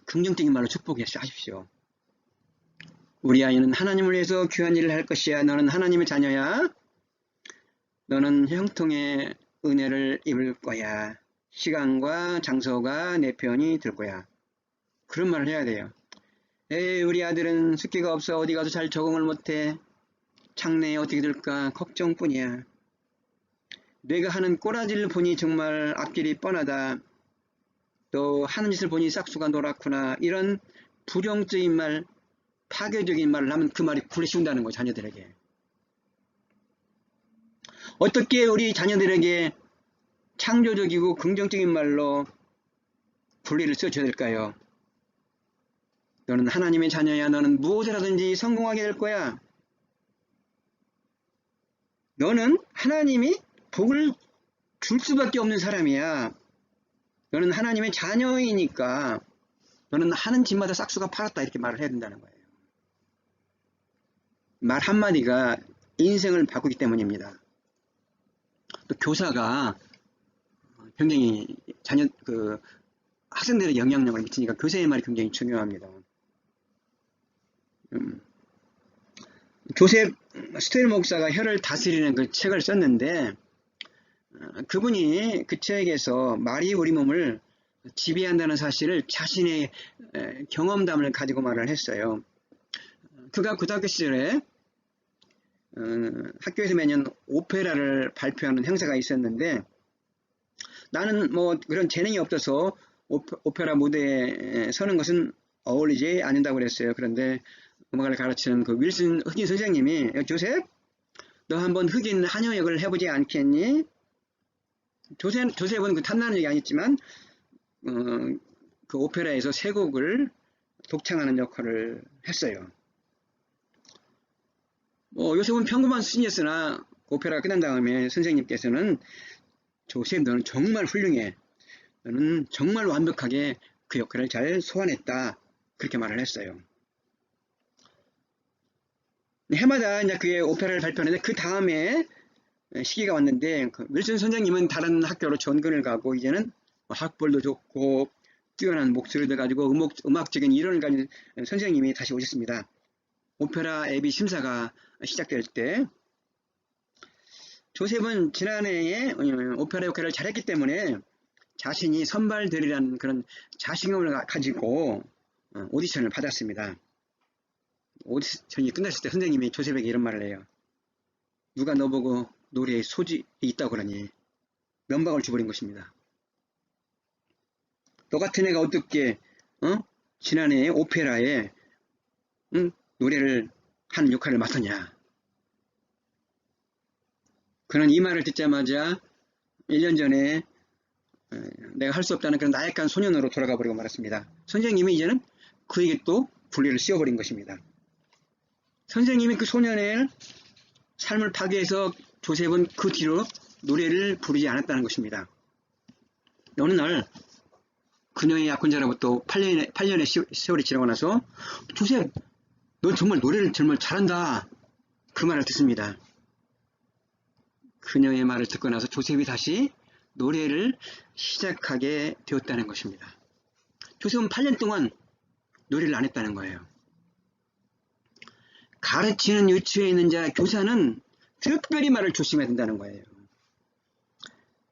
긍정적인 말로 축복하십시오. 우리 아이는 하나님을 위해서 귀한 일을 할 것이야. 너는 하나님의 자녀야. 너는 형통의 은혜를 입을 거야. 시간과 장소가 내 편이 들 거야. 그런 말을 해야 돼요. 에이, 우리 아들은 습기가 없어. 어디 가서 잘 적응을 못해. 장래에 어떻게 될까 걱정뿐이야. 내가 하는 꼬라지를 보니 정말 앞길이 뻔하다. 또 하는 짓을 보니 싹수가 노랗구나. 이런 부정적인 말, 파괴적인 말을 하면 그 말이 굴레 씌운다는 거예요. 자녀들에게. 어떻게 우리 자녀들에게 창조적이고 긍정적인 말로 굴레를 씌워줘야 될까요? 너는 하나님의 자녀야. 너는 무엇을 하든지 성공하게 될 거야. 너는 하나님이 복을 줄 수밖에 없는 사람이야. 너는 하나님의 자녀이니까 너는 하는 짓마다 싹수가 팔았다. 이렇게 말을 해야 된다는 거예요. 말 한마디가 인생을 바꾸기 때문입니다. 또 교사가 굉장히 학생들의 영향력을 미치니까 교사의 말이 굉장히 중요합니다. 조셉 스테일 목사가 혀를 다스리는 그 책을 썼는데 그분이 그 책에서 말이 우리 몸을 지배한다는 사실을 자신의 경험담을 가지고 말을 했어요. 그가 고등학교 시절에 학교에서 매년 오페라를 발표하는 행사가 있었는데 나는 뭐 그런 재능이 없어서 오페라 무대에 서는 것은 어울리지 않는다고 그랬어요. 그런데 음악을 가르치는 그 윌슨 흑인 선생님이 조셉, 너 한번 흑인 한여 역을 해보지 않겠니? 조셉은 그 탐나는 얘기 아니지만 그 오페라에서 세 곡을 독창하는 역할을 했어요. 요셉은 평범한 수준이었으나 오페라가 끝난 다음에 선생님께서는 조셉, 너는 정말 훌륭해. 너는 정말 완벽하게 그 역할을 잘 소화했다. 그렇게 말을 했어요. 해마다 이제 그의 오페라를 발표하는데 그 다음에 시기가 왔는데 윌슨 선생님은 다른 학교로 전근을 가고 이제는 학벌도 좋고 뛰어난 목소리를 가지고 음악적인 이론을 가진 선생님이 다시 오셨습니다. 오페라 예비 심사가 시작될 때 조셉은 지난해에 오페라 역할을 잘했기 때문에 자신이 선발되리라는 그런 자신감을 가지고 오디션을 받았습니다. 오디션이 끝났을 때 선생님이 조셉에게 이런 말을 해요. 누가 너보고 노래에 소질이 있다고 그러니? 면박을 줘버린 것입니다. 너 같은 애가 어떻게 지난해 오페라에 노래를 하는 역할을 맡았냐? 그는 이 말을 듣자마자 1년 전에 내가 할 수 없다는 그런 나약한 소년으로 돌아가 버리고 말았습니다. 선생님이 이제는 그에게 또 굴레를 씌워버린 것입니다. 선생님이 그 소년의 삶을 파괴해서 조셉은 그 뒤로 노래를 부르지 않았다는 것입니다. 어느 날 그녀의 약혼자로부터 8년의 세월이 지나고 나서 조셉, 넌 정말 노래를 정말 잘한다. 그 말을 듣습니다. 그녀의 말을 듣고 나서 조셉이 다시 노래를 시작하게 되었다는 것입니다. 조셉은 8년 동안 노래를 안 했다는 거예요. 가르치는 위치에 있는 자, 교사는 특별히 말을 조심해야 된다는 거예요.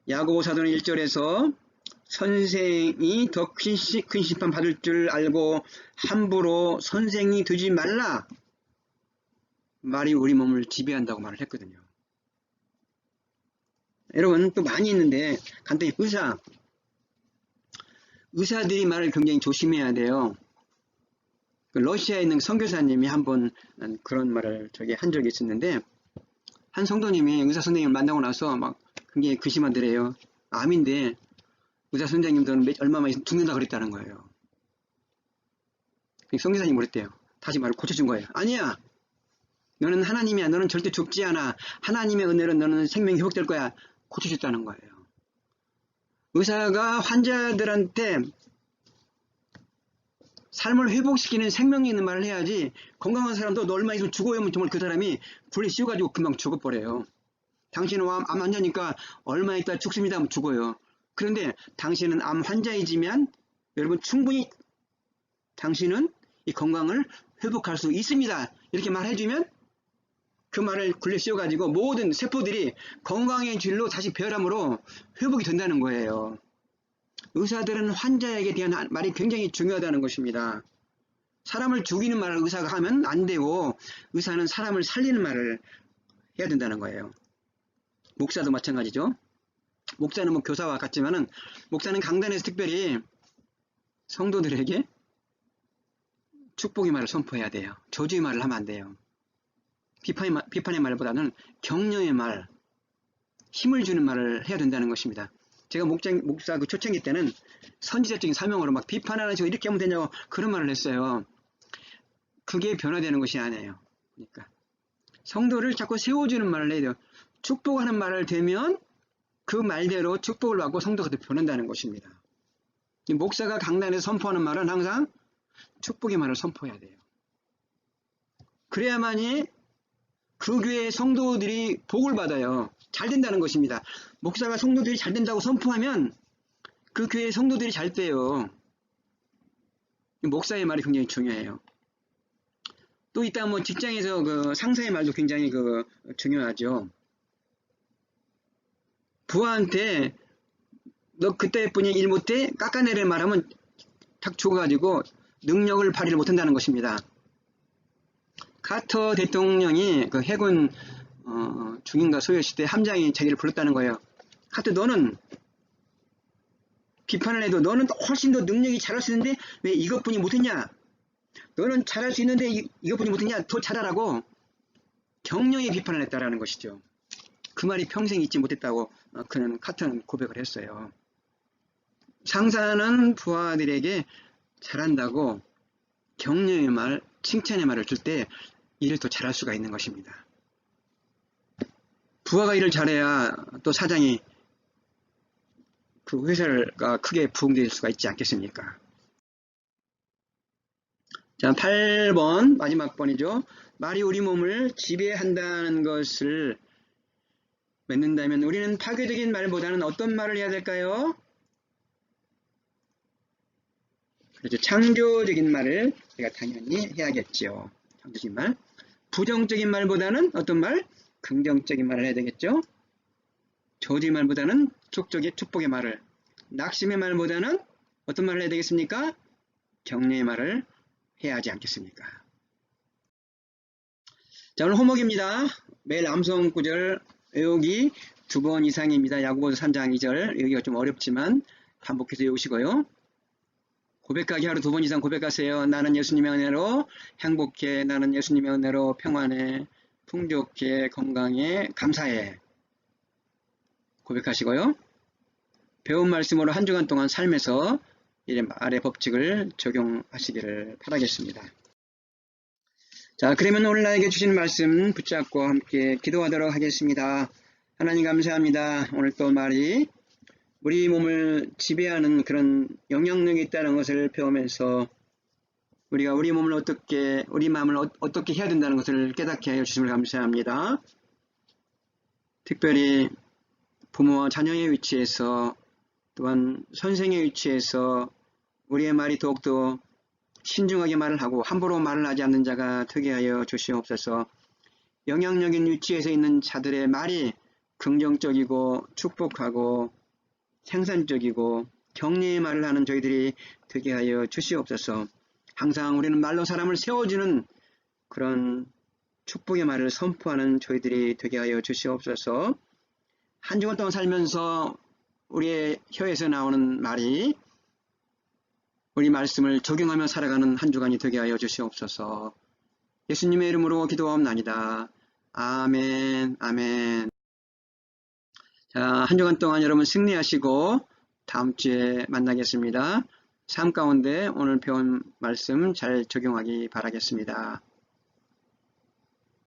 야고보 사도는 1절에서 선생이 더 큰 심판 받을 줄 알고 함부로 선생이 되지 말라. 말이 우리 몸을 지배한다고 말을 했거든요. 여러분 또 많이 있는데 간단히 의사들이 말을 굉장히 조심해야 돼요. 러시아에 있는 선교사님이 한번 그런 말을 한 적이 있었는데, 한 성도님이 의사 선생님을 만나고 나서 막 굉장히 의심하더래요. 암인데 의사 선생님들은 얼마만 있으면 죽는다 그랬다는 거예요. 선교사님이 그랬대요. 다시 말을 고쳐준 거예요. 아니야, 너는 하나님이야. 너는 절대 죽지 않아. 하나님의 은혜로 너는 생명이 회복될 거야. 고쳐줬다는 거예요. 의사가 환자들한테 삶을 회복시키는 생명이 있는 말을 해야지, 건강한 사람도 너 얼마 있으면 죽어요 하면 정말 그 사람이 불에 씌워가지고 금방 죽어버려요. 당신은 암 환자니까 얼마 있다 죽습니다 하면 죽어요. 그런데 당신은 암 환자이지만 여러분 충분히 당신은 이 건강을 회복할 수 있습니다. 이렇게 말해주면 그 말을 굴려 씌워가지고 모든 세포들이 건강의 질로 다시 변함으로 회복이 된다는 거예요. 의사들은 환자에게 대한 말이 굉장히 중요하다는 것입니다. 사람을 죽이는 말을 의사가 하면 안 되고, 의사는 사람을 살리는 말을 해야 된다는 거예요. 목사도 마찬가지죠. 목사는 뭐 교사와 같지만은, 목사는 강단에서 특별히 성도들에게 축복의 말을 선포해야 돼요. 저주의 말을 하면 안 돼요. 비판의 말보다는 격려의 말, 힘을 주는 말을 해야 된다는 것입니다. 제가 목사 그 초창기 때는 선지자적인 사명으로 막 비판하는 식으로 이렇게 하면 되냐고 그런 말을 했어요. 그게 변화되는 것이 아니에요. 그러니까 성도를 자꾸 세워주는 말을 해야 돼요. 축복하는 말을 되면 그 말대로 축복을 받고 성도가 더 변한다는 것입니다. 목사가 강단에서 선포하는 말은 항상 축복의 말을 선포해야 돼요. 그래야만이 그 교회의 성도들이 복을 받아요. 잘 된다는 것입니다. 목사가 성도들이 잘 된다고 선포하면 그 교회의 성도들이 잘 돼요. 목사의 말이 굉장히 중요해요. 또 이따 뭐 직장에서 그 상사의 말도 굉장히 중요하죠. 부하한테 너 그때뿐이 일 못해? 깎아내리는 말하면 탁 죽어가지고 능력을 발휘를 못한다는 것입니다. 카터 대통령이 그 해군 중인가 소요시 때 함장이 자기를 불렀다는 거예요. 카터, 너는 비판을 해도 너는 훨씬 더 능력이 잘할 수 있는데 왜 이것뿐이 못했냐? 너는 잘할 수 있는데 이것뿐이 못했냐? 더 잘하라고 격려의 비판을 했다라는 것이죠. 그 말이 평생 잊지 못했다고 카터는 고백을 했어요. 상사는 부하들에게 잘한다고 격려의 말, 칭찬의 말을 줄 때 일을 더 잘할 수가 있는 것입니다. 부하가 일을 잘해야 또 사장이 그 회사가 크게 부흥될 수가 있지 않겠습니까? 자, 8번 마지막 번이죠. 말이 우리 몸을 지배한다는 것을 맺는다면 우리는 파괴적인 말보다는 어떤 말을 해야 될까요? 그렇죠. 창조적인 말을 우리가 당연히 해야겠죠. 창조적인 말. 부정적인 말보다는 어떤 말? 긍정적인 말을 해야 되겠죠. 저주의 말보다는 축복의 말을, 낙심의 말보다는 어떤 말을 해야 되겠습니까? 격려의 말을 해야 하지 않겠습니까? 자, 오늘 호목입니다. 매일 암송 구절 외우기 2번 이상입니다. 야고보서 3장 2절. 여기가 좀 어렵지만 반복해서 외우시고요. 고백하기 하루 2번 이상 고백하세요. 나는 예수님의 은혜로 행복해. 나는 예수님의 은혜로 평안해. 풍족해. 건강해. 감사해. 고백하시고요. 배운 말씀으로 한 주간 동안 삶에서 이 말의 법칙을 적용하시기를 바라겠습니다. 자, 그러면 오늘 나에게 주신 말씀 붙잡고 함께 기도하도록 하겠습니다. 하나님 감사합니다. 오늘 또 말이 우리 몸을 지배하는 그런 영향력이 있다는 것을 배우면서 우리가 우리 몸을 어떻게, 우리 마음을 어떻게 해야 된다는 것을 깨닫게 하여 주심을 감사합니다. 특별히 부모와 자녀의 위치에서 또한 선생의 위치에서 우리의 말이 더욱더 신중하게 말을 하고 함부로 말을 하지 않는 자가 되게 하여 주시옵소서. 영향력인 위치에서 있는 자들의 말이 긍정적이고 축복하고 생산적이고 격려의 말을 하는 저희들이 되게 하여 주시옵소서. 항상 우리는 말로 사람을 세워주는 그런 축복의 말을 선포하는 저희들이 되게 하여 주시옵소서. 한 주간 동안 살면서 우리의 혀에서 나오는 말이 우리 말씀을 적용하며 살아가는 한 주간이 되게 하여 주시옵소서. 예수님의 이름으로 기도하옵나이다. 아멘, 아멘. 자, 한 주간 동안 여러분 승리하시고 다음 주에 만나겠습니다. 삶 가운데 오늘 배운 말씀 잘 적용하기 바라겠습니다.